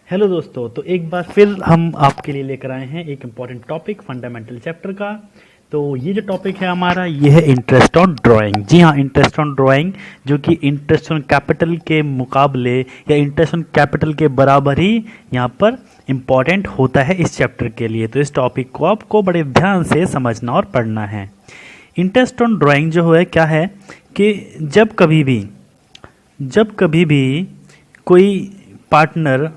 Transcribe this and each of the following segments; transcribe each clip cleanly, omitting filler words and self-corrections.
Hello दोस्तों, तो एक बार फिर हम आपके लिए लेकर आए हैं एक इम्पॉर्टेंट टॉपिक फंडामेंटल चैप्टर का। तो ये जो टॉपिक है हमारा, ये है इंटरेस्ट ऑन ड्राइंग। जी हाँ, इंटरेस्ट ऑन ड्राइंग, जो कि इंटरेस्ट ऑन कैपिटल के मुकाबले या इंटरेस्ट ऑन कैपिटल के बराबर ही यहाँ पर इम्पॉर्टेंट होता है इस चैप्टर के लिए। तो इस टॉपिक को आपको बड़े ध्यान से समझना और पढ़ना है। इंटरेस्ट ऑन ड्राइंग जो है क्या है कि जब कभी भी कोई पार्टनर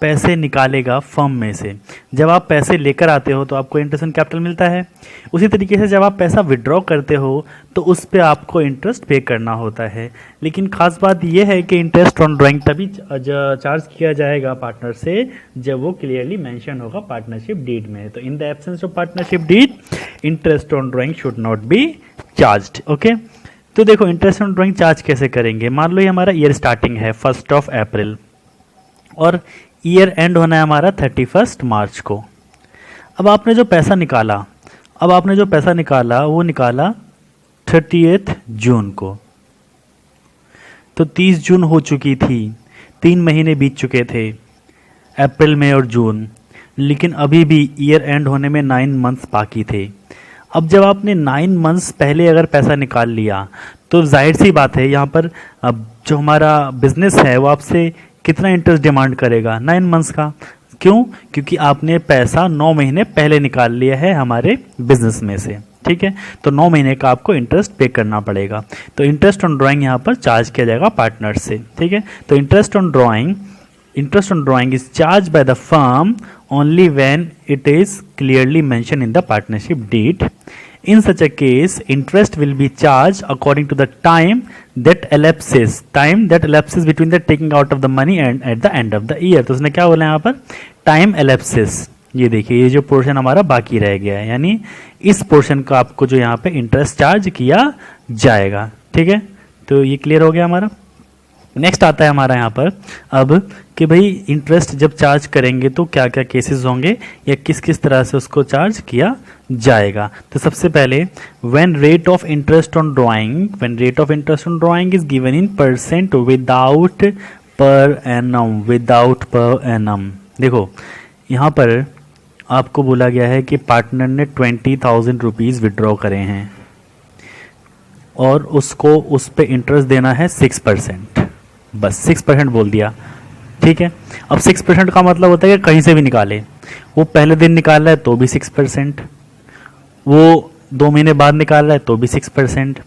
पैसे निकालेगा फर्म में से, जब आप पैसे लेकर आते हो तो आपको इंटरेस्ट ऑन कैपिटल मिलता है। उसी तरीके से जब आप पैसा विड्रॉ करते हो तो उस पे आपको इंटरेस्ट पे करना होता है। लेकिन खास बात यह है कि इंटरेस्ट ऑन ड्राइंग तभी चार्ज किया जाएगा पार्टनर से जब वो क्लियरली मेंशन होगा पार्टनरशिप डीड में। तो in the absence of partnership deed, interest on drawing should not be charged. Okay, तो देखो इंटरेस्ट ऑन ड्राइंग चार्ज कैसे करेंगे। मान लो ये हमारा ईयर स्टार्टिंग है 1 अप्रैल और ईयर एंड होना है हमारा 31 मार्च को। अब आपने जो पैसा निकाला वो निकाला 30 जून को। तो 30 जून हो चुकी थी, 3 महीने बीत चुके थे, अप्रैल मई और जून, लेकिन अभी भी ईयर एंड होने में 9 मंथ्स बाकी थे। अब जब आपने 9 मंथ्स पहले अगर पैसा निकाल लिया तो जाहिर सी बात है यहाँ पर अब जो हमारा बिजनेस है वो आपसे कितना इंटरेस्ट डिमांड करेगा, 9 मंथ्स का। क्यों? क्योंकि आपने पैसा 9 महीने पहले निकाल लिया है हमारे बिजनेस में से। ठीक है, तो 9 महीने का आपको इंटरेस्ट पे करना पड़ेगा। तो इंटरेस्ट ऑन ड्राइंग यहाँ पर चार्ज किया जाएगा पार्टनर से। ठीक है, तो interest on drawing is charge by the firm only when it is clearly mentioned in the partnership deed. In such a case, interest will be charged according to the time that elapses between the taking out of the money and at the end of the year. तो उसने क्या बोला यहाँ पर, time elapses। ये देखिए, ये जो पोर्शन हमारा बाकी रह गया है, यानी इस पोर्शन का आपको जो यहाँ पे इंटरेस्ट चार्ज किया जाएगा। ठीक है, तो ये क्लियर हो गया हमारा। नेक्स्ट आता है हमारा यहाँ पर अब कि भाई इंटरेस्ट जब चार्ज करेंगे तो क्या क्या केसेस होंगे या किस किस तरह से उसको चार्ज किया जाएगा। तो सबसे पहले, when rate of interest on drawing is given in percent without per annum. देखो यहाँ पर आपको बोला गया है कि पार्टनर ने 20,000 रुपीज़ विड्रॉ करे हैं और उसको उस पर इंटरेस्ट देना है 6%। बस 6% बोल दिया। ठीक है, अब 6% का मतलब होता है कि कहीं से भी निकाले, वो पहले दिन निकाल रहा है तो भी 6%, वो 2 महीने बाद निकाल रहा है तो भी 6%,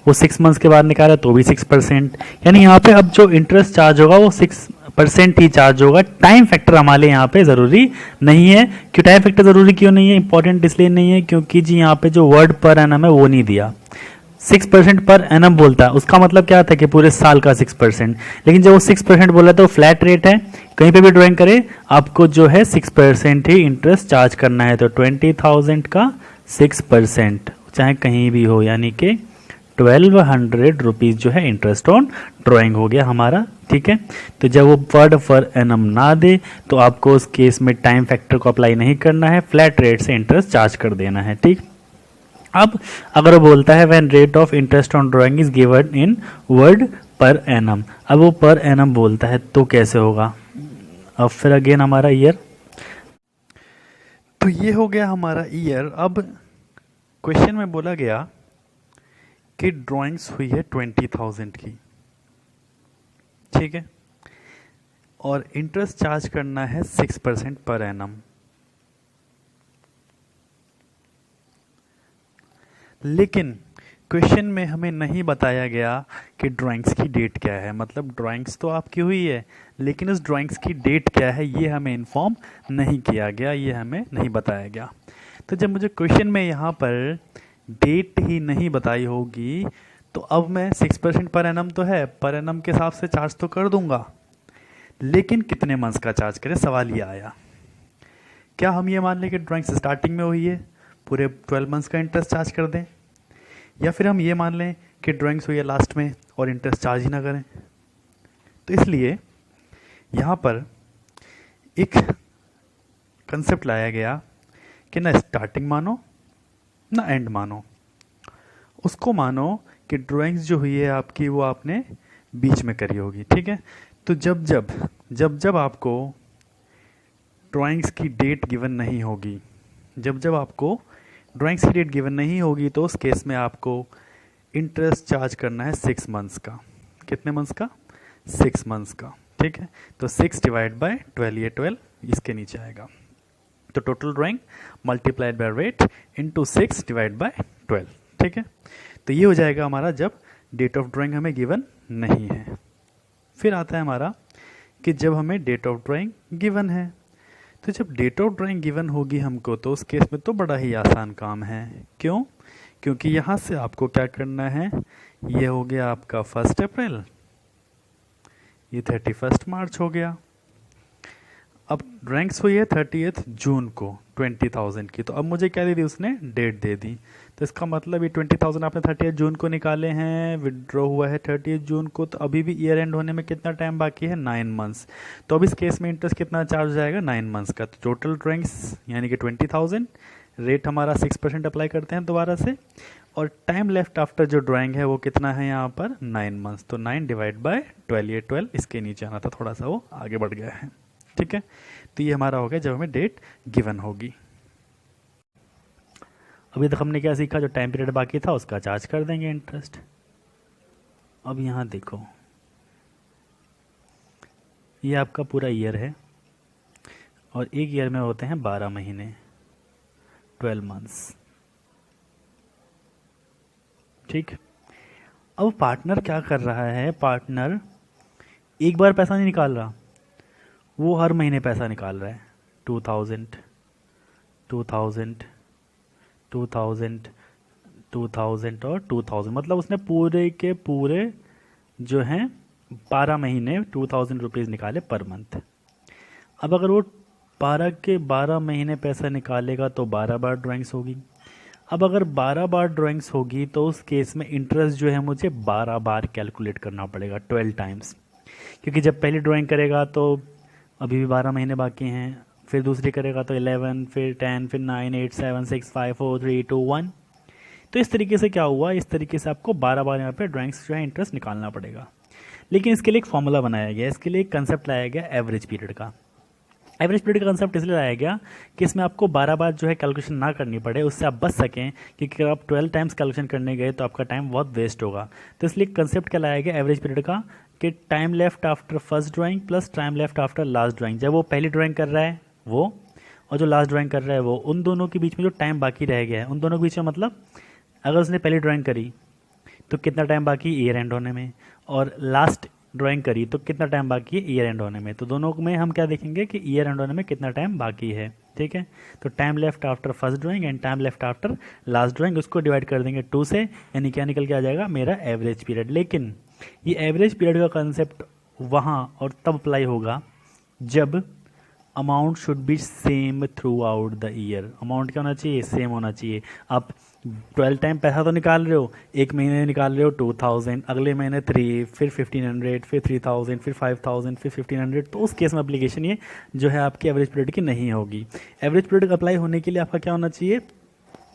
वो 6 मंथ्स के बाद निकाल रहा है तो भी 6%। यानी यहाँ पे अब जो इंटरेस्ट चार्ज होगा वो 6% ही चार्ज होगा। टाइम फैक्टर हमारे यहाँ पे ज़रूरी नहीं है। क्यों टाइम फैक्टर ज़रूरी क्यों नहीं है, इंपॉर्टेंट इसलिए नहीं है क्योंकि जी यहाँ पे जो वर्ड पर एनम है वो नहीं दिया। 6% पर एनम बोलता है, उसका मतलब क्या था कि पूरे साल का 6%। लेकिन जब वो 6% बोला तो फ्लैट रेट है, कहीं पे भी ड्राइंग करे आपको जो है 6% ही इंटरेस्ट चार्ज करना है। तो 20,000 का 6% चाहे कहीं भी हो, यानी कि 1200 रुपीज़ जो है इंटरेस्ट ऑन ड्राइंग हो गया हमारा। ठीक है, तो जब वो वर्ड पर एनम ना दे तो आपको उस केस में टाइम फैक्टर को अप्लाई नहीं करना है, फ्लैट रेट से इंटरेस्ट चार्ज कर देना है। ठीक, अब अगर वो बोलता है when rate of interest on drawing is given in word per annum, अब वो पर एनम बोलता है तो कैसे होगा। अब फिर अगेन हमारा ईयर, तो ये हो गया हमारा ईयर। अब क्वेश्चन में बोला गया कि ड्राइंग्स हुई है 20,000 की। ठीक है, और इंटरेस्ट चार्ज करना है 6% पर एनम। लेकिन क्वेश्चन में हमें नहीं बताया गया कि ड्राइंग्स की डेट क्या है। मतलब ड्राइंग्स तो आपकी हुई है लेकिन उस ड्राइंग्स की डेट क्या है ये हमें इन्फॉर्म नहीं किया गया, ये हमें नहीं बताया गया। तो जब मुझे क्वेश्चन में यहाँ पर डेट ही नहीं बताई होगी तो अब मैं 6% पर एनम तो है, पर एनम के हिसाब से चार्ज तो कर दूंगा, लेकिन कितने मंथ्स का चार्ज करें, सवाल ये आया। क्या हम ये मान लें कि ड्राइंग्स स्टार्टिंग में हुई है, पूरे 12 मंथ्स का इंटरेस्ट चार्ज कर दें, या फिर हम ये मान लें कि ड्राइंग्स हुई है लास्ट में और इंटरेस्ट चार्ज ही ना करें। तो इसलिए यहाँ पर एक कंसेप्ट लाया गया कि ना स्टार्टिंग मानो ना एंड मानो, उसको मानो कि ड्राइंग्स जो हुई है आपकी वो आपने बीच में करी होगी। ठीक है, तो जब जब आपको ड्राइंग्स की डेट गिवन नहीं होगी, जब जब आपको ड्राइंग्स की डेट गिवन नहीं होगी तो उस केस में आपको इंटरेस्ट चार्ज करना है 6 मंथ्स का। कितने मंथ्स का? 6 मंथ्स का। ठीक है, तो 6 डिवाइड बाय 12, ये 12 इसके नीचे आएगा। तो total drawing multiplied by rate into 6 divide by 12। ठीक है, तो ये हो जाएगा हमारा जब डेट ऑफ ड्राइंग हमें गिवन नहीं है। फिर आता है हमारा कि जब हमें डेट ऑफ ड्राइंग गिवन है। तो जब डेट ऑफ ड्राइंग गिवन होगी हमको तो उस केस में तो बड़ा ही आसान काम है। क्यों? क्योंकि यहाँ से आपको क्या करना है, ये हो गया आपका 1 अप्रैल, ये 31 मार्च हो गया। अब ड्राइंग्स हुई है 30 जून को 20,000 की, तो अब मुझे क्या दे दी उसने? डेट दे दी। तो इसका मतलब ये 20,000 आपने 30 जून को निकाले हैं, विड्रॉ हुआ है 30 जून को, तो अभी भी ईयर एंड होने में कितना टाइम बाकी है? 9 मंथ्स। तो अब इस केस में इंटरेस्ट कितना चार्ज हो जाएगा? 9 मंथ्स का। तो टोटल ड्राइंग्स यानी कि 20,000, रेट हमारा 6% अप्लाई करते हैं दोबारा से, और टाइम लेफ्ट आफ्टर जो ड्राइंग है वो कितना है यहाँ पर? 9 मंथ्स। तो 9 डिवाइड बाय 12, ये 12 इसके नीचे आना था, थोड़ा सा वो आगे बढ़ गया है। ठीक है, तो ये हमारा हो गया जब हमें डेट गिवन होगी। अभी तक हमने क्या सीखा? जो टाइम पीरियड बाकी था उसका चार्ज कर देंगे इंटरेस्ट। अब यहाँ देखो, ये आपका पूरा ईयर है और एक ईयर में होते हैं 12 महीने, 12 मंथ्स। ठीक, अब पार्टनर क्या कर रहा है? पार्टनर एक बार पैसा नहीं निकाल रहा, वो हर महीने पैसा निकाल रहा है। 2000, 2000, 2000, 2000 और 2000, मतलब उसने पूरे के पूरे जो हैं 12 महीने 2000 रुपीज़ निकाले पर मंथ। अब अगर वो 12 के 12 महीने पैसा निकालेगा तो 12 बार ड्राइंग्स होगी। अब अगर 12 बार ड्राइंग्स होगी तो उस केस में इंटरेस्ट जो है मुझे 12 बार कैलकुलेट करना पड़ेगा, 12 टाइम्स। क्योंकि जब पहली ड्राइंग करेगा तो अभी भी 12 महीने बाकी हैं, फिर दूसरी करेगा तो 11, फिर 10, फिर 9, 8, 7, 6, 5, 4, 3, 2, 1। तो इस तरीके से क्या हुआ? इस तरीके से आपको 12 बार यहाँ पे ड्राइंग्स जो है इंटरेस्ट निकालना पड़ेगा। लेकिन इसके लिए एक फॉर्मूला बनाया गया, इसके लिए एक कंसेप्ट लाया गया एवरेज पीरियड का। एवरेज पीरियड का कंसेप्ट इसलिए लाया गया कि इसमें आपको 12 बार जो है कैलकुलेशन ना करनी पड़े, उससे आप बच सकें, क्योंकि अगर आप 12 टाइम्स कैलकुलेशन करने गए तो आपका टाइम बहुत वेस्ट होगा। तो इसलिए कंसेप्ट क्या लाया गया एवरेज पीरियड का, कि time left after first drawing plus time left after last drawing. जब वो पहली ड्राइंग कर रहा है वो, और जो लास्ट ड्राइंग कर रहा है वो, उन दोनों के बीच में जो टाइम बाकी रह गया है, उन दोनों के बीच में मतलब अगर उसने पहली ड्राइंग करी तो कितना टाइम बाकी? ईयर एंड होने में। और लास्ट ड्राइंग करी तो कितना टाइम बाकी है? ईयर एंड होने में। तो दोनों में हम क्या देखेंगे कि ईयर एंड होने में कितना टाइम बाकी है। ठीक है, तो time left after first drawing and time left after last drawing, उसको डिवाइड कर देंगे 2 से, यानी क्या निकल के आ जाएगा? मेरा एवरेज पीरियड। लेकिन ये एवरेज पीरियड का कंसेप्ट वहाँ और तब अप्लाई होगा जब amount should be same throughout the year. Amount क्या होना चाहिए? सेम होना चाहिए। आप 12 टाइम पैसा तो निकाल रहे हो, एक महीने निकाल रहे हो 2000, अगले महीने 3, फिर 1500, फिर 3000, फिर 5000, फिर 1500, तो उस केस में एप्लीकेशन ये जो है आपकी एवरेज पीरियड की नहीं होगी। एवरेज पीरियड अप्लाई होने के लिए आपका क्या होना चाहिए?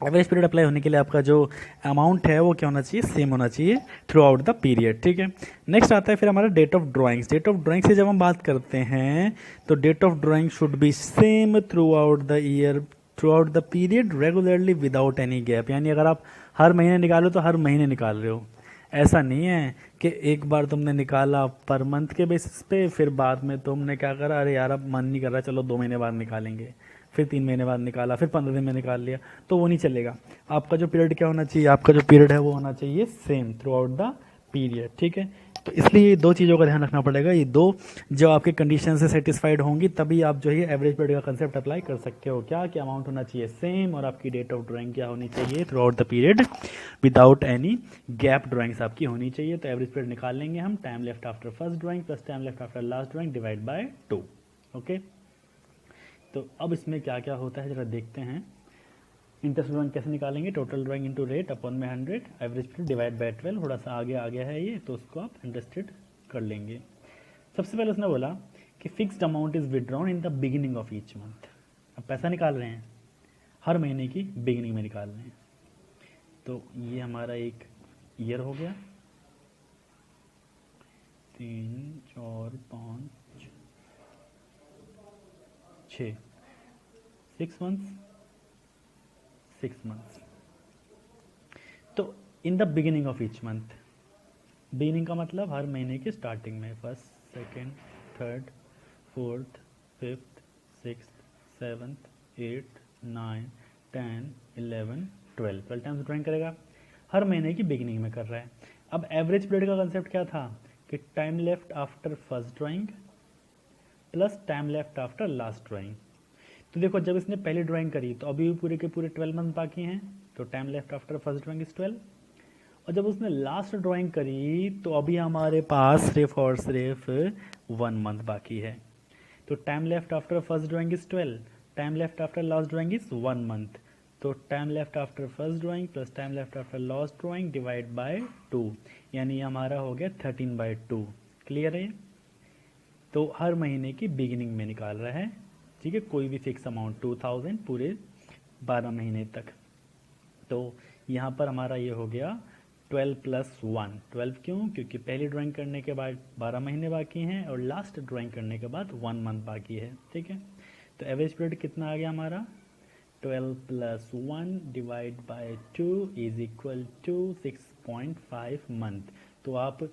एवरेज पीरियड अप्लाई होने के लिए आपका जो अमाउंट है वो क्या होना चाहिए? सेम होना चाहिए थ्रू आउट द पीरियड। ठीक है, नेक्स्ट आता है फिर हमारा date of drawings. Date of drawing से जब हम बात करते हैं तो date of drawing should be same throughout the year, throughout the period, regularly without any gap. यानी अगर आप हर महीने निकालो तो हर महीने निकाल रहे हो, ऐसा नहीं है कि एक बार तुमने निकाला पर मंथ के बेसिस पे, फिर बाद में तुमने क्या करा, अरे यार अब मन नहीं कर रहा, चलो 2 महीने बाद निकालेंगे, फिर 3 महीने बाद निकाला, फिर 15 दिन में निकाल लिया, तो वो नहीं चलेगा। आपका जो पीरियड क्या होना चाहिए? आपका जो पीरियड है वो होना चाहिए same throughout the period. ठीक है, तो इसलिए ये 2 चीज़ों का ध्यान रखना पड़ेगा। ये 2 जो आपके कंडीशन से सेटिस्फाइड होंगी तभी आप जो है एवरेज पीरियड का कंसेप्ट अप्लाई कर सकते हो। क्या कि अमाउंट होना चाहिए सेम और आपकी डेट ऑफ ड्राइंग क्या होनी चाहिए? Through out the period without any gap drawings आपकी होनी चाहिए। तो एवरेज पीरियड निकाल लेंगे हम, time left after first drawing plus time left after last drawing divide by 2। Okay, तो अब इसमें क्या क्या होता है जरा देखते हैं। इंटरेस्ट ड्राइंग कैसे निकालेंगे? Total drawing into rate upon में 100, एवरेज पीरियड डिवाइड बाय 12। थोड़ा सा आगे आ गया है ये, तो उसको आप अंडरस्टैंड कर लेंगे। सबसे पहले उसने बोला कि fixed amount is withdrawn in the beginning of each month. अब पैसा निकाल रहे हैं, हर महीने की बिगिनिंग में निकाल रहे हैं। तो ये हमारा एक ईयर हो गया, 3, 4, 5, 6 6 मंथ्स 6 मंथ्स। तो in the beginning of each month, beginning का मतलब हर महीने की स्टार्टिंग में, first second third fourth fifth sixth seventh eighth 9 10 11 12 times drawing करेगा, हर महीने की बिगिनिंग में कर रहा है। अब एवरेज पीरियड का कंसेप्ट क्या था कि time left after first drawing plus time left after last drawing. तो देखो जब इसने पहली ड्राइंग करी तो अभी भी पूरे के पूरे 12 मंथ बाकी हैं, तो time left after first drawing is 12। और जब उसने लास्ट ड्राइंग करी तो अभी हमारे पास सिर्फ और सिर्फ 1 मंथ बाकी है। तो time left after first drawing is 12, time left after last drawing is 1 month. तो time left after first drawing plus time left after last drawing divide by 2, यानी हमारा हो गया 13/2। क्लियर है? तो हर महीने की बिगिनिंग में निकाल रहा है, ठीक है, कोई भी फिक्स अमाउंट 2000 पूरे 12 महीने तक। तो यहाँ पर हमारा ये हो गया 12 + 1। 12 क्यों? क्योंकि पहली ड्राइंग करने के बाद 12 महीने बाकी हैं और लास्ट ड्राइंग करने के बाद 1 मंथ बाकी है, ठीक है। तो एवरेज पीरियड कितना आ गया हमारा? 12 + 1 divide by 2 is equal to 6.5 month. तो आप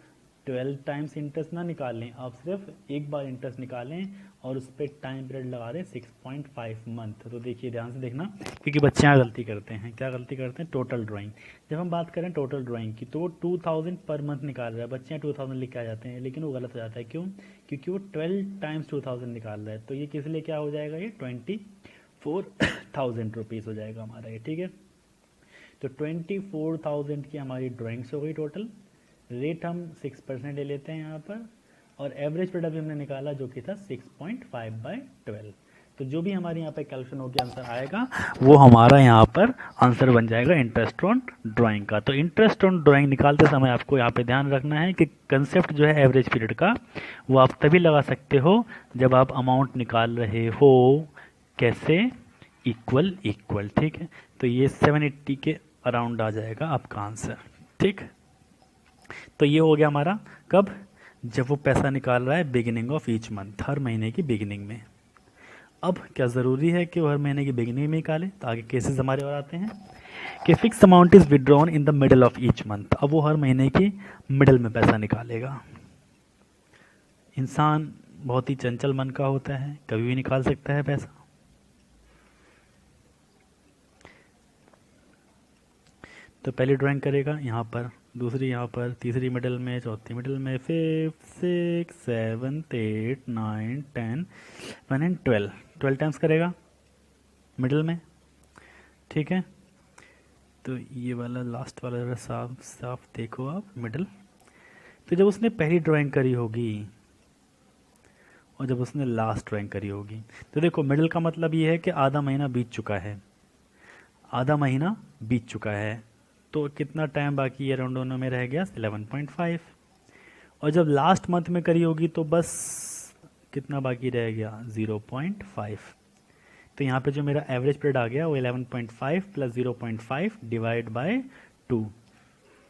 12 टाइम्स इंटरेस्ट ना निकालें, आप सिर्फ एक बार इंटरेस्ट निकालें और उस पर टाइम पीरियड लगा दें 6.5 मंथ। तो देखिए ध्यान से देखना, क्योंकि बच्चे यहाँ गलती करते हैं। क्या गलती करते हैं? Total drawing. जब हम बात करें टोटल ड्राइंग की तो 2000 पर मंथ निकाल रहा है, बच्चे यहाँ 2000 लिख के आ जाते हैं, लेकिन वो गलत हो जाता है। क्यों? क्योंकि वो 12 टाइम्स 2000 निकाल रहा है। तो ये किस लिए क्या हो जाएगा? ये 24,000 रुपीज़ हो जाएगा हमारा ये, ठीक है। तो 24,000 की हमारी ड्राइंग्स हो गई टोटल। रेट हम 6% ले लेते हैं यहाँ पर, और एवरेज पीरियड अभी हमने निकाला जो कि था 6.5/12। तो जो भी हमारे यहाँ पे कैलकुलेशन होकर आंसर आएगा वो हमारा यहाँ पर आंसर बन जाएगा इंटरेस्ट ऑन ड्राइंग का। तो इंटरेस्ट ऑन ड्राइंग निकालते समय आपको यहाँ पे ध्यान रखना है कि कंसेप्ट जो है एवरेज पीरियड का वो आप तभी लगा सकते हो जब आप अमाउंट निकाल रहे हो कैसे, इक्वल, ठीक है। तो ये 780 के अराउंड आ जाएगा आपका आंसर, ठीक। तो ये हो गया हमारा कब? जब वो पैसा निकाल रहा है बिगिनिंग ऑफ ईच मंथ, हर महीने की बिगिनिंग में। अब क्या ज़रूरी है कि वो हर महीने की बिगिनिंग में निकाले? तो आगे केसेस हमारे और आते हैं कि fix amount is withdrawn in the middle of each month. अब वो हर महीने की मिडल में पैसा निकालेगा। इंसान बहुत ही चंचल मन का होता है, कभी भी निकाल सकता है पैसा। तो पहली ड्राइंग करेगा यहाँ पर, दूसरी यहाँ पर, तीसरी मिडल में, चौथी मिडल में, 5 6 7 8 9 10 11 एंड 12 टाइम्स करेगा मिडल में, ठीक है। तो ये वाला लास्ट वाला जरा साफ साफ देखो आप, मिडल। तो जब उसने पहली ड्राइंग करी होगी और जब उसने लास्ट ड्राइंग करी होगी, तो देखो मिडल का मतलब ये है कि आधा महीना बीत चुका है, आधा महीना बीत चुका है। तो कितना टाइम बाकी है? राउंड दोनों में रह गया 11.5। और जब लास्ट मंथ में करी होगी तो बस कितना बाकी रह गया? 0.5। तो यहाँ पे जो मेरा एवरेज पीरियड आ गया वो 11.5 + 0.5 डिवाइड बाय 2,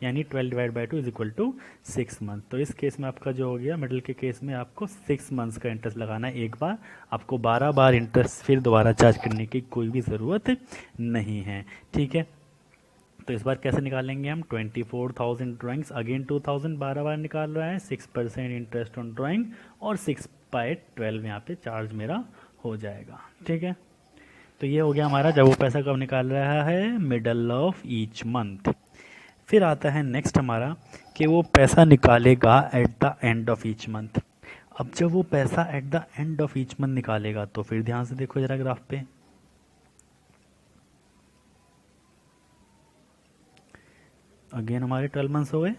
यानी 12 divide by 2 is equal to 6 month. तो इस केस में आपका जो हो गया, मिडिल के केस में आपको 6 मंथ्स का इंटरेस्ट लगाना है एक बार, आपको 12 बार इंटरेस्ट फिर दोबारा चार्ज करने की कोई भी ज़रूरत नहीं है, ठीक है। तो इस बार कैसे निकालेंगे हम? 24,000 ड्राइंग्स अगेन 2000 12 बार निकाल रहा है, 6% इंटरेस्ट ऑन ड्राइंग और 6/12 यहाँ पे चार्ज मेरा हो जाएगा, ठीक है। तो ये हो गया हमारा जब वो पैसा कब निकाल रहा है, मिडल ऑफ ईच मंथ। फिर आता है नेक्स्ट हमारा कि वो पैसा निकालेगा at the end of each month. अब जब वो पैसा at the end of each month निकालेगा तो फिर ध्यान से देखो जरा ग्राफ पे, अगेन हमारे 12 मंथ्स हो गए।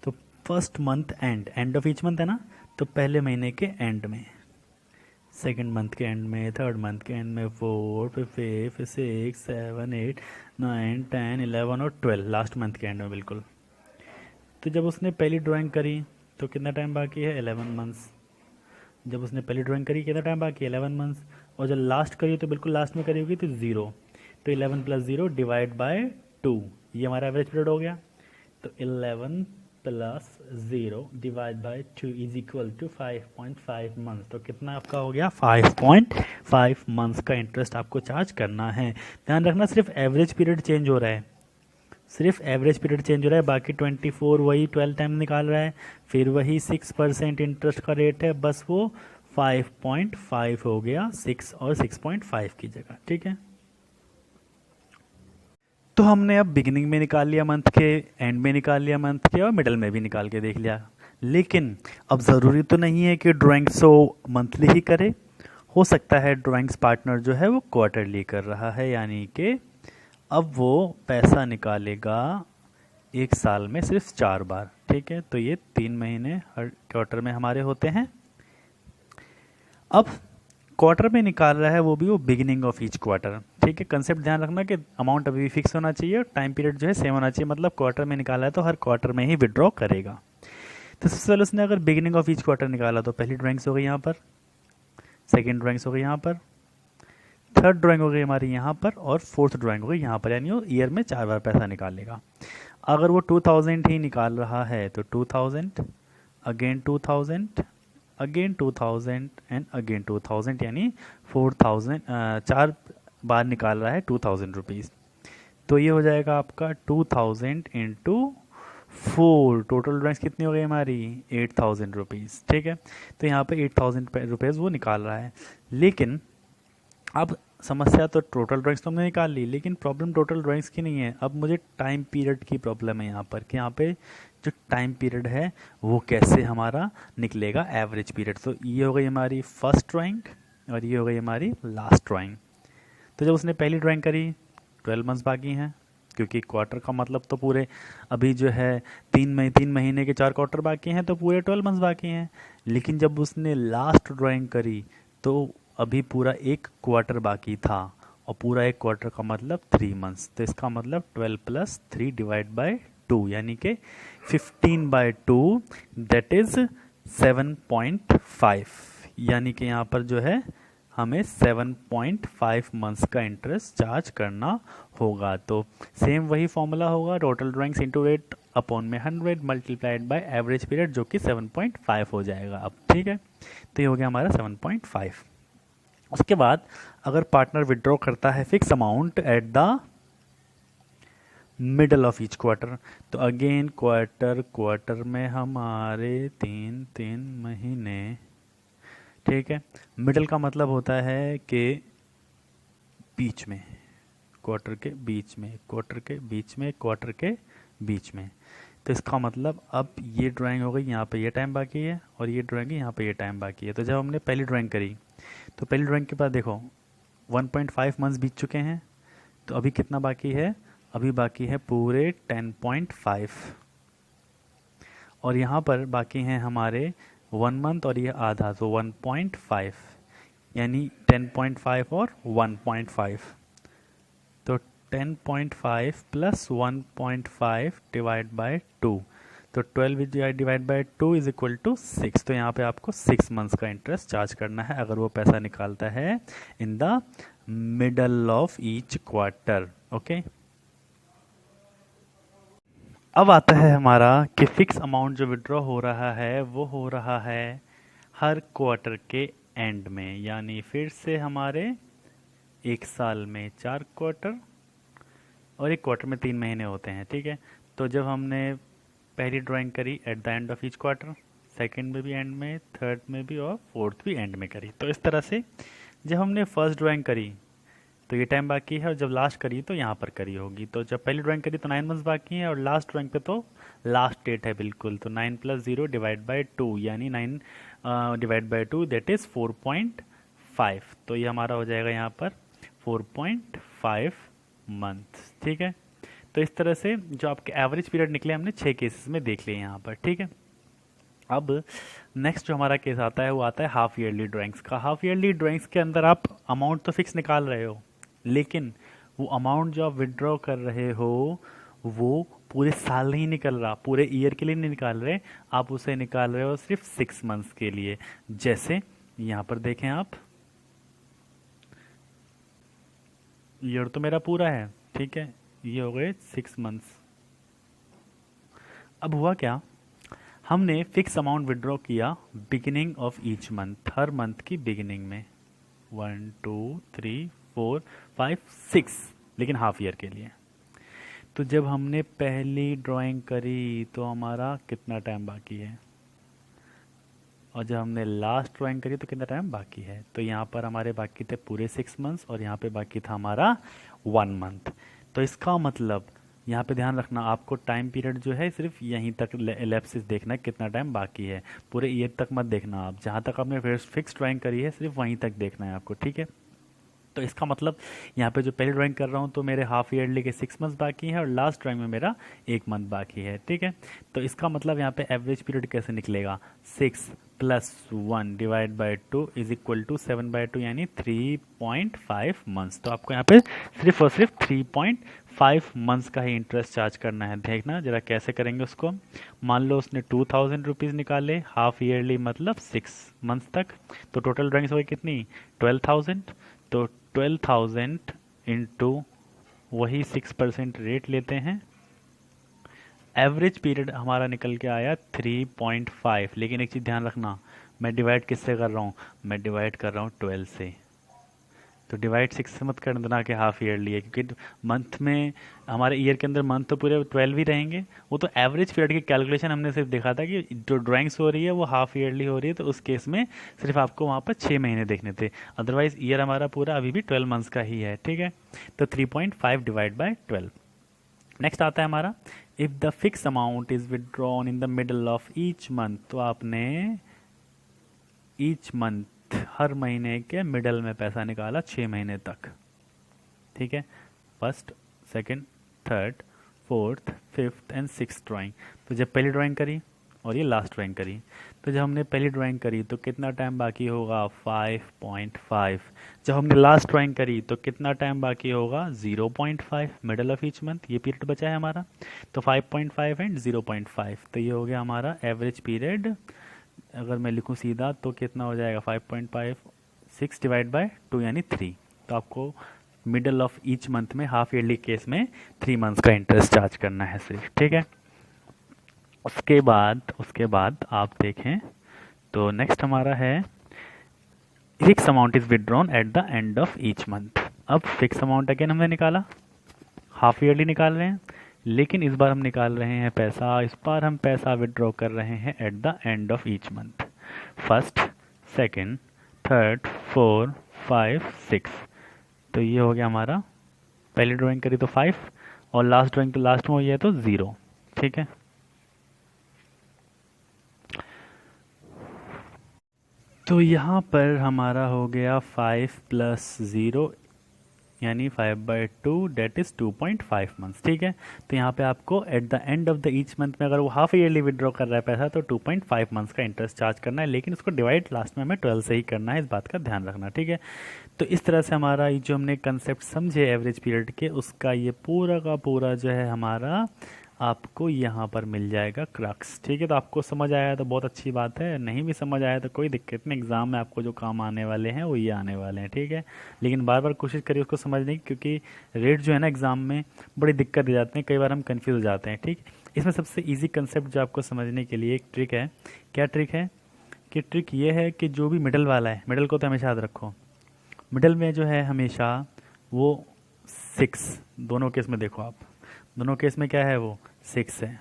तो first month end of each month है ना, तो पहले महीने के एंड में, सेकेंड मंथ के एंड में, थर्ड मंथ के एंड में, 4 फिर 5 फिर 6 7 8 9 10 11 और 12 लास्ट मंथ के एंड में बिल्कुल। तो जब उसने पहली ड्राइंग करी तो कितना टाइम बाकी है? 11 मंथ्स। जब उसने पहली ड्राइंग करी कितना टाइम बाकी है? 11 मंथ्स। और जब लास्ट करी तो बिल्कुल लास्ट में करी होगी तो 0। तो 11 + 0 डिवाइड बाय 2, ये हमारा एवरेज पीरियड हो गया। तो 11 plus 0 divide by 2 is equal to 5.5 months. तो कितना आपका हो गया, 5.5 मंथ्स का इंटरेस्ट आपको चार्ज करना है। ध्यान रखना सिर्फ एवरेज पीरियड चेंज हो रहा है, सिर्फ एवरेज पीरियड चेंज हो रहा है, बाकी 24 वही 12 टाइम निकाल रहा है, फिर वही 6% इंटरेस्ट का रेट है, बस वो 5.5 हो गया 6 और 6.5 की जगह। ठीक है, तो हमने अब बिगिनिंग में निकाल लिया मंथ के, एंड में निकाल लिया मंथ के, और मिडल में भी निकाल के देख लिया। लेकिन अब ज़रूरी तो नहीं है कि ड्राइंग्स वो मंथली ही करे, हो सकता है ड्राइंग्स पार्टनर जो है वो क्वार्टरली कर रहा है, यानी कि अब वो पैसा निकालेगा एक साल में सिर्फ 4 बार। ठीक है, तो ये 3 महीने हर क्वार्टर में हमारे होते हैं। अब क्वार्टर में निकाल रहा है, वो भी वो बिगिनिंग ऑफ ईच क्वार्टर। ठीक है, कंसेप्ट ध्यान रखना कि अमाउंट अभी भी फिक्स होना चाहिए और टाइम पीरियड जो है सेम होना चाहिए, मतलब क्वार्टर में निकाला है तो हर क्वार्टर में ही विड्रॉ करेगा। तो सबसे पहले उसने अगर बिगिनिंग ऑफ ईच क्वार्टर निकाला तो पहली ड्राइंग्स हो गई यहाँ पर, सेकेंड ड्राइंग्स हो गई यहाँ पर, थर्ड ड्राइंग हो गई हमारी यहाँ पर, और फोर्थ ड्राइंग हो गई यहाँ पर, यानी वो ईयर में 4 बार पैसा निकालेगा। अगर वो 2000 ही निकाल रहा है तो 2000, अगेन 2000, अगेन 2000 एंड अगेन 2000, यानी 4000 4 बार निकाल रहा है 2000 रुपीज़। तो ये हो जाएगा आपका 2000 इंटू 4, टोटल ड्राइंग्स कितनी हो गई हमारी 8000 रुपीज़। ठीक है, तो यहाँ पे 8000 रुपीज़ वो निकाल रहा है। लेकिन अब समस्या तो टोटल ड्राइंग्स तो हमने निकाल ली, लेकिन प्रॉब्लम टोटल ड्राइंग्स की नहीं है, अब मुझे टाइम पीरियड की प्रॉब्लम है यहाँ पर, कि यहाँ पे जो टाइम पीरियड है वो कैसे हमारा निकलेगा एवरेज पीरियड। तो ये हो गई हमारी फर्स्ट ड्राइंग और ये हो गई हमारी लास्ट ड्राइंग। तो जब उसने पहली ड्राइंग करी 12 मंथ्स बाकी हैं, क्योंकि क्वार्टर का मतलब तो पूरे अभी जो है 3 महीने के 4 क्वार्टर बाकी हैं, तो पूरे 12 मंथ्स बाकी हैं। लेकिन जब उसने लास्ट ड्राइंग करी तो अभी पूरा एक क्वार्टर बाकी था, और पूरा एक क्वार्टर का मतलब 3 मंथ्स, तो इसका मतलब 12 प्लस 3 डिवाइड बाय 2, यानी कि 15/2 दैट इज 7.5, यानी कि यहाँ पर जो है हमें 7.5 मंथ्स का इंटरेस्ट चार्ज करना होगा। तो सेम वही फॉर्मूला होगा, total drawings into rate upon में 100 मल्टीप्लाइड बाय एवरेज पीरियड, जो कि 7.5 हो जाएगा अब। ठीक है, तो ये हो गया हमारा 7.5। उसके बाद अगर पार्टनर विड्रॉ करता है fix amount at the middle of each quarter, तो अगेन क्वार्टर में हमारे 3 महीने। ठीक है, मिडल का मतलब होता है कि बीच में, क्वार्टर के बीच में, क्वार्टर के बीच में, क्वार्टर के बीच में। तो इसका मतलब अब ये ड्राइंग हो गई, यहाँ पे ये टाइम बाकी है, और ये ड्राइंग यहाँ पे ये टाइम बाकी है। तो जब हमने पहली ड्राइंग करी तो पहली ड्राइंग के बाद देखो 1.5 मंथ्स बीत चुके हैं, तो अभी कितना बाकी है, अभी बाकी है पूरे 10.5, और यहाँ पर बाकी हैं हमारे 1 मंथ और ये आधा, तो 1.5, यानी 10.5 और 1.5, तो 10.5 प्लस 1.5 डिवाइड बाय 2, तो 12 divide by 2 is equal to 6। तो यहाँ पे आपको 6 मंथ्स का इंटरेस्ट चार्ज करना है अगर वो पैसा निकालता है in the middle of each quarter. Okay, अब आता है हमारा कि फिक्स अमाउंट जो विड्रॉ हो रहा है वो हो रहा है हर क्वार्टर के एंड में, यानी फिर से हमारे एक साल में 4 क्वार्टर और एक क्वार्टर में 3 महीने होते हैं। ठीक है, तो जब हमने पहली ड्राइंग करी at the end of each quarter, second में भी एंड में, थर्ड में भी और फोर्थ भी एंड में करी। तो इस तरह से जब हमने फर्स्ट ड्राइंग करी तो ये टाइम बाकी है, और जब लास्ट करी तो यहाँ पर करी होगी। तो जब पहली ड्राइंग करी तो 9 मंथ्स बाकी हैं, और लास्ट ड्राइंग पे तो लास्ट डेट है बिल्कुल, तो 9 प्लस 0 डिवाइड बाय 2, यानी 9 डिवाइड बाय 2 दैट इज़ 4.5। तो ये हमारा हो जाएगा यहाँ पर 4.5 मंथ। ठीक है, तो इस तरह से जो आपके एवरेज पीरियड निकले हमने 6 केसेस में देख लिए यहाँ पर। ठीक है, अब नेक्स्ट जो हमारा केस आता है वो आता है हाफ ईयरली ड्राइंग्स का। हाफ ईयरली ड्राइंग्स के अंदर आप अमाउंट तो फिक्स निकाल रहे हो, लेकिन वो अमाउंट जो आप विड्रॉ कर रहे हो वो पूरे साल नहीं निकल रहा, पूरे ईयर के लिए नहीं निकाल रहे, आप उसे निकाल रहे हो सिर्फ 6 मंथ्स के लिए। जैसे यहाँ पर देखें आप, ईयर तो मेरा पूरा है, ठीक है, ये हो गए 6 मंथ्स। अब हुआ क्या हमने फिक्स अमाउंट विड्रॉ किया beginning of each month, her month की बिगिनिंग में 1 2 3 4 5 6, लेकिन हाफ ईयर के लिए। तो जब हमने पहली ड्राइंग करी तो हमारा कितना टाइम बाकी है, और जब हमने लास्ट ड्राइंग करी तो कितना टाइम बाकी है। तो यहाँ पर हमारे बाकी थे पूरे 6 मंथ्स और यहाँ पे बाकी था हमारा 1 मंथ। तो इसका मतलब यहाँ पे ध्यान रखना, आपको टाइम पीरियड जो है सिर्फ यहीं तक एलिप्सिस देखना है, कितना टाइम बाकी है, पूरे ईयर तक मत देखना आप। जहाँ तक आपने फिक्स ड्राइंग करी है सिर्फ वहीं तक देखना है आपको, ठीक है। तो इसका मतलब यहाँ पे जो पहली ड्राइंग कर रहा हूँ तो मेरे हाफ ईयरली के 6 मंथ्स बाकी है और लास्ट ड्राइंग में मेरा 1 मंथ बाकी है, ठीक है। तो इसका मतलब यहाँ पे एवरेज पीरियड कैसे निकलेगा, 6 + 1 divide by 2 is equal to 7/2 यानी 3.5 मंथ्स। तो आपको यहाँ पे सिर्फ और सिर्फ 3.5 मंथ्स का ही इंटरेस्ट चार्ज करना है। देखना जरा कैसे करेंगे उसको। मान लो उसने 2000 रुपीज़ निकाले, हाफ ईयरली मतलब 6 मंथ्स तक, तो टोटल ड्राइंग्स हो गई कितनी, 12,000। तो 12,000 इंटू वही 6% रेट लेते हैं, एवरेज पीरियड हमारा निकल के आया 3.5। लेकिन एक चीज़ ध्यान रखना, मैं डिवाइड किससे कर रहा हूँ, मैं डिवाइड कर रहा हूँ 12 से। तो डिवाइड 6 से मत कर देना कि हाफ ईयरली है, क्योंकि मंथ में हमारे ईयर के अंदर मंथ तो पूरे 12 ही रहेंगे। वो तो एवरेज पीरियड की कैलकुलेशन हमने सिर्फ देखा था कि जो ड्राइंग्स हो रही है वो हाफ ईयरली हो रही है, तो उस केस में सिर्फ आपको वहाँ पर 6 महीने देखने थे, अदरवाइज ईयर हमारा पूरा अभी भी 12 मंथ्स का ही है, ठीक है। तो 3.5 डिवाइड बाई 12। नेक्स्ट आता है हमारा, if the fix amount is withdrawn in the middle of each month. तो आपने ईच मंथ हर महीने के मिडल में पैसा निकाला 6 महीने तक, ठीक है। First, second, third, fourth, fifth and sixth drawing. तो जब पहली ड्राइंग करी और ये लास्ट ड्राइंग करी, तो जब हमने पहली ड्राइंग करी तो कितना टाइम बाकी होगा, 5.5। जब हमने लास्ट ड्राइंग करी तो कितना टाइम बाकी होगा, 0.5, मिडल ऑफ ईच मंथ ये पीरियड बचा है हमारा। तो 5.5 एंड 0.5, तो ये हो गया हमारा एवरेज पीरियड। अगर मैं लिखूं सीधा तो कितना हो जाएगा, 5.5 6 डिवाइड बाय 2 यानी 3। तो आपको मिडल ऑफ ईच मंथ में हाफ ईयरली केस में 3 मंथ्स का इंटरेस्ट चार्ज करना है सिर्फ, ठीक है। उसके बाद आप देखें तो नेक्स्ट हमारा है, fix amount is withdrawn at the end of each month. अब फिक्स अमाउंट अगेन हमने निकाला, हाफ ईयरली निकाल रहे हैं, लेकिन इस बार हम निकाल रहे हैं पैसा, इस बार हम पैसा विड्रॉ कर रहे हैं at the end of each month. First, second, third, 4, 5, 6। तो ये हो गया हमारा, पहली ड्राइंग करी तो 5 और लास्ट ड्राइंग तो लास्ट में हुई है तो 0, ठीक है। तो यहाँ पर हमारा हो गया 5 + 0 यानी 5/2 डेट इज़ 2.5 मंथ्स, ठीक है। तो यहाँ पे आपको at the end of the each month में अगर वो हाफ ईयरली विड्रॉ कर रहा है पैसा तो 2.5 मंथ्स का इंटरेस्ट चार्ज करना है, लेकिन उसको डिवाइड लास्ट में हमें 12 से ही करना है, इस बात का ध्यान रखना, ठीक है। तो इस तरह से हमारा ये जो हमने कंसेप्ट समझे एवरेज पीरियड के, उसका ये पूरा का पूरा जो है हमारा आपको यहाँ पर मिल जाएगा क्रक्स, ठीक है। तो आपको समझ आया तो बहुत अच्छी बात है, नहीं भी समझ आया तो कोई दिक्कत नहीं, एग्ज़ाम में आपको जो काम आने वाले हैं वो ये आने वाले हैं, ठीक है। लेकिन बार बार कोशिश करिए उसको समझने की, क्योंकि रेट जो है ना एग्ज़ाम में बड़ी दिक्कत दे जाते हैं, कई बार हम कन्फ्यूज़ हो जाते हैं, ठीक। इसमें सबसे ईजी कंसेप्ट जो आपको समझने के लिए एक ट्रिक है। क्या ट्रिक है कि ट्रिक ये है कि जो भी मिडल वाला है, मिडल को तो हमेशा याद रखो, मिडल में जो है हमेशा वो 6, दोनों केस में देखो आप, दोनों केस में क्या है वो 6 है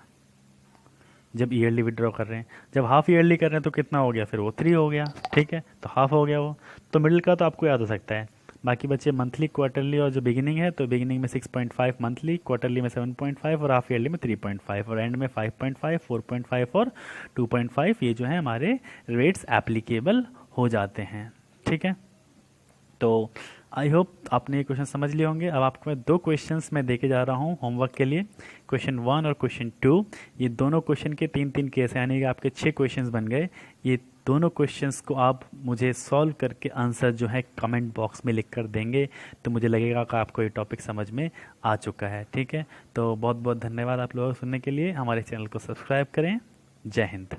जब ईयरली विड्रॉ कर रहे हैं। जब हाफ ईयरली कर रहे हैं तो कितना हो गया, फिर वो 3 हो गया, ठीक है। तो हाफ हो गया वो, तो मिडिल का तो आपको याद हो सकता है। बाकी बच्चे मंथली, क्वार्टरली और जो बिगिनिंग है, तो बिगिनिंग में 6.5 मंथली, क्वार्टरली में 7.5 और हाफ ईयरली में 3.5 और एंड में 5.5, 4.5 और 2.5, ये जो है हमारे रेट्स एप्लीकेबल हो जाते हैं, ठीक है। तो आई होप आपने ये क्वेश्चन समझ लिए होंगे। अब आपको मैं 2 क्वेश्चंस मैं देके जा रहा हूँ होमवर्क के लिए, क्वेश्चन 1 और क्वेश्चन 2। ये दोनों क्वेश्चन के 3-3 केस हैं, यानी कि आपके 6 क्वेश्चंस बन गए। ये दोनों क्वेश्चंस को आप मुझे सॉल्व करके आंसर जो है कमेंट बॉक्स में लिख कर देंगे, तो मुझे लगेगा कि आपको ये टॉपिक समझ में आ चुका है, ठीक है। तो बहुत बहुत धन्यवाद आप लोगों को सुनने के लिए। हमारे चैनल को सब्सक्राइब करें। जय हिंद।